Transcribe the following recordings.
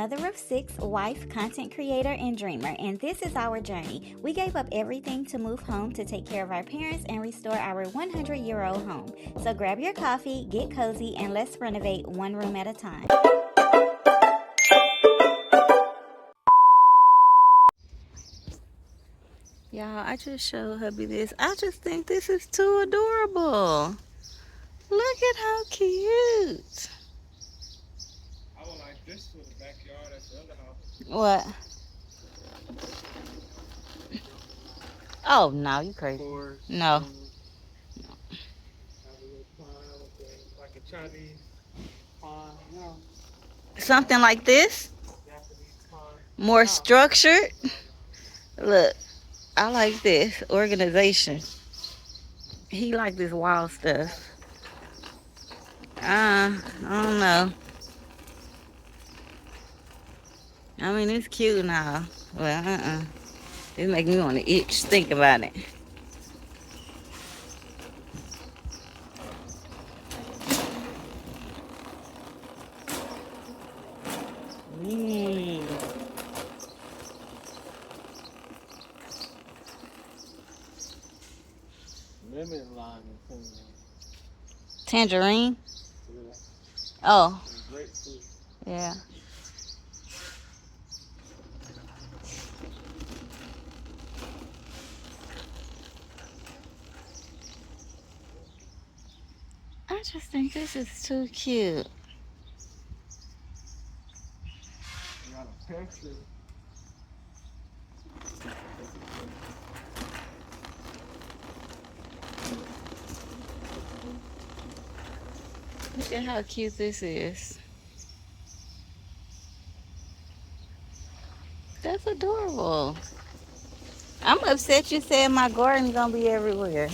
mother of 6, wife, content creator, and dreamer, and this is our journey. We gave up everything to move home to take care of our parents and restore our 100-year-old home. So grab your coffee, get cozy, and let's renovate one room at a time. Y'all, I just showed hubby this. I just think this is too adorable. Look at how cute. I would like this for the backyard at the other house. What? Oh, no, you crazy. Porch, No. have a little pond like a Chinese pond. No, Something like this? Japanese pond. More structured? No. Look, I like this. Organization. He like this wild stuff. I don't know. I mean, it's cute now. Well, it makes me want to itch think about it. Lemon lime and Tangerine? yeah. Oh, Grapefruit. yeah. I just think this is too cute. You got a picture. Look at how cute this is. That's adorable. I'm upset you said my garden's gonna be everywhere.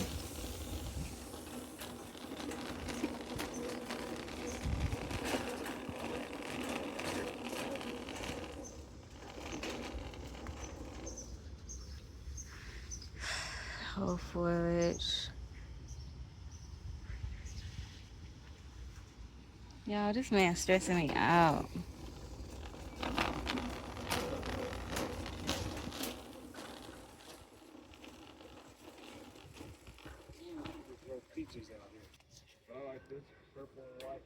Whole foliage. Y'all, this man's stressing me out. There's peaches out here. I like this purple and white.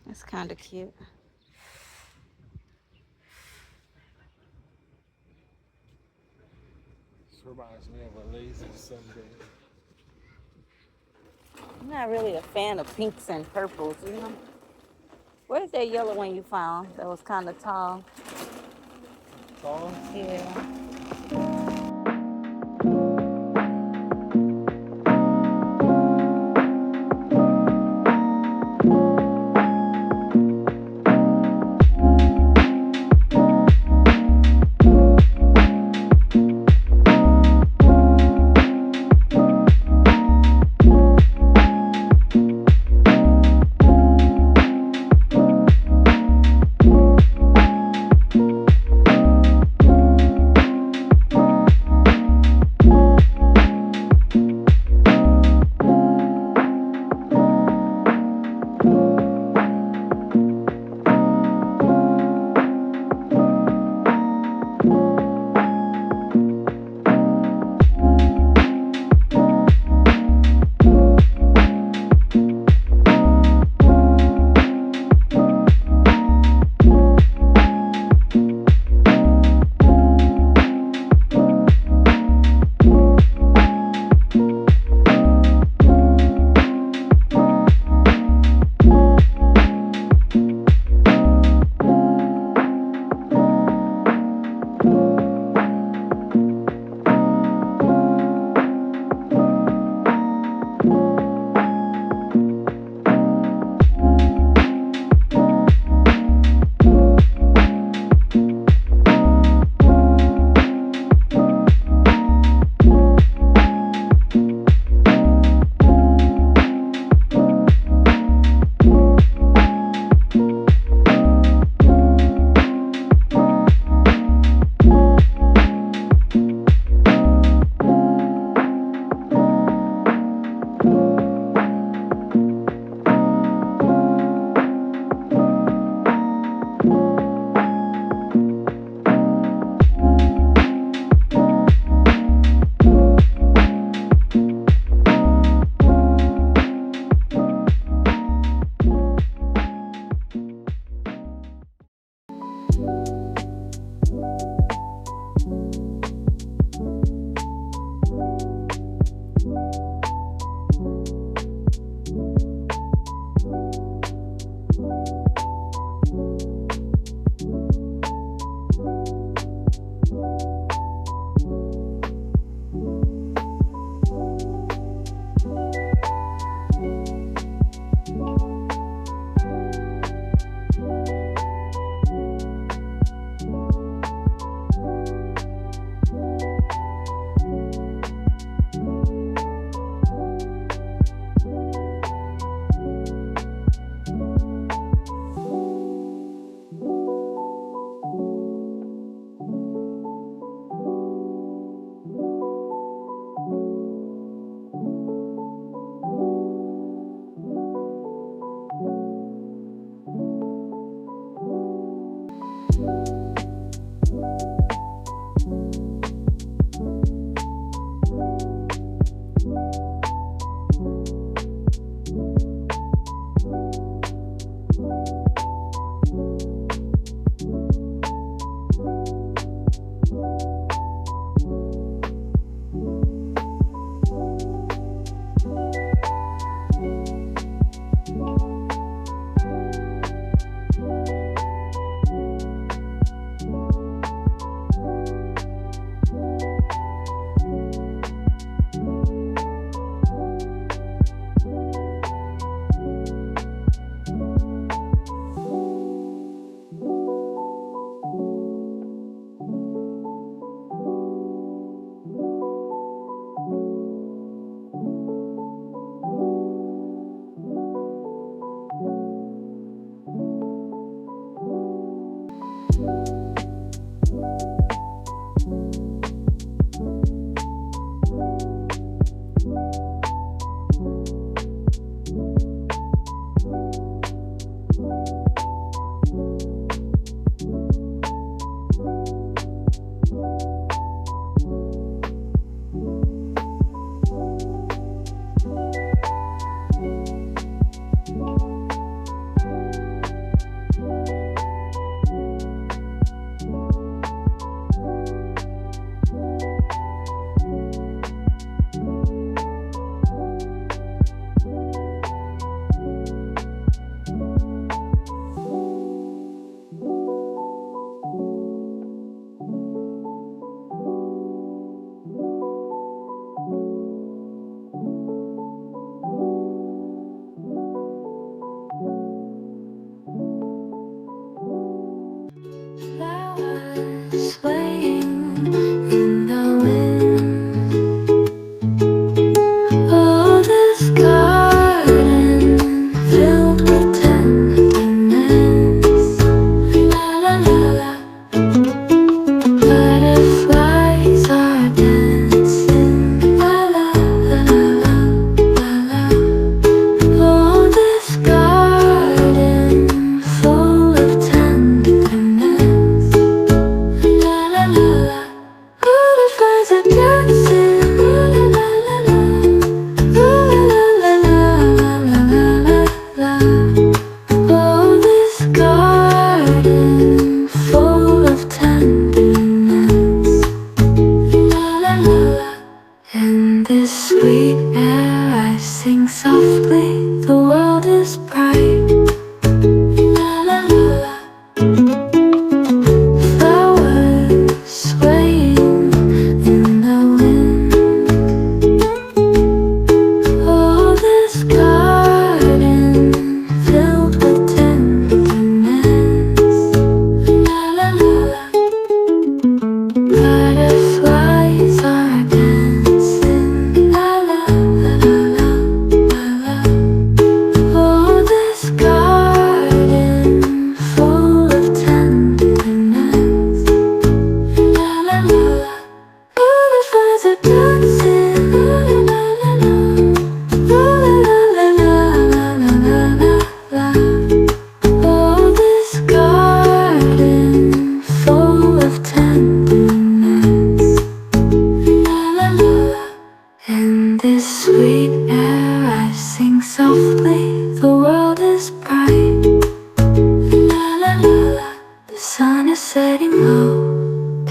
That's kind of cute. This reminds me of a lazy Sunday. I'm not really a fan of pinks and purples, you know? Where's that yellow one you found that was kind of tall? Tall? Yeah.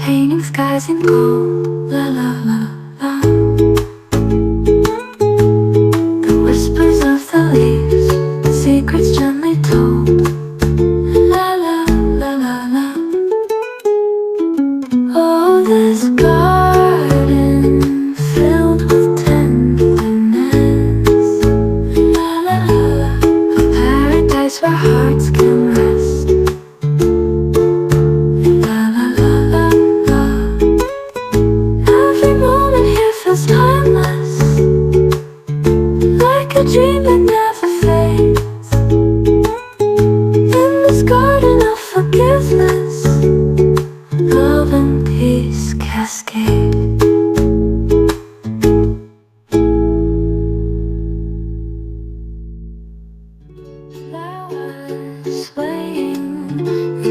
painting skies in gold. La la la la. The whispers of the leaves, secrets gently told. La la la la la. Oh, this garden filled with tenderness. La la la la. A paradise where hearts can rest. La la la la la. Every moment here feels timeless, like a dream that never fades. In this garden of forgiveness, love and peace cascade. Flowers swaying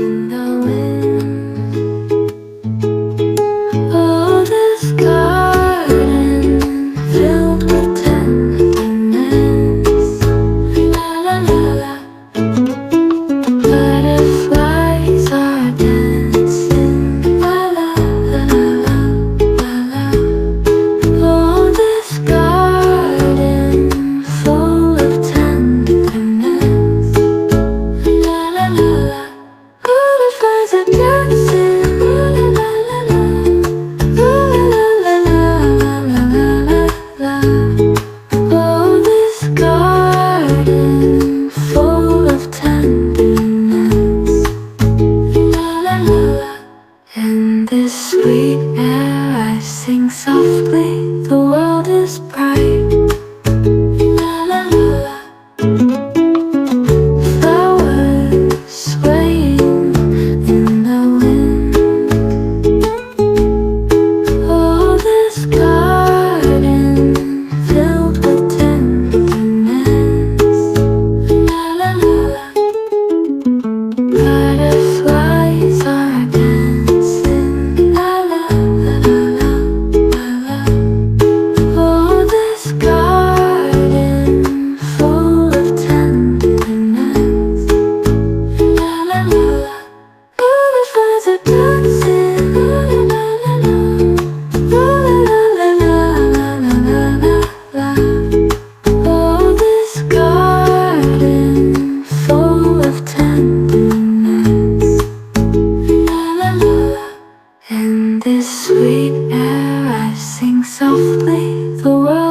in the wind. Oh, this garden filled with tenderness. La la la la. Butterflies are dancing. La la la la la la. Oh, this garden full of tenderness. La la la la. Butterflies are dancing. La la la la la. La la la la la la la la. Oh, this garden full of tenderness. La la la la. In this sweet air I sing softly, the world is bright. La la la la. Flowers swaying in the wind. Oh, this garden filled with tenderness. La la la la. Butterflies are dancing. La la la la la la. Oh, this garden full of tenderness. La la la la. Butterflies are dancing. La la la la la. La la la la la la la la. Oh, this garden full of tenderness. La la la la. In this sweet air I sing softly, the world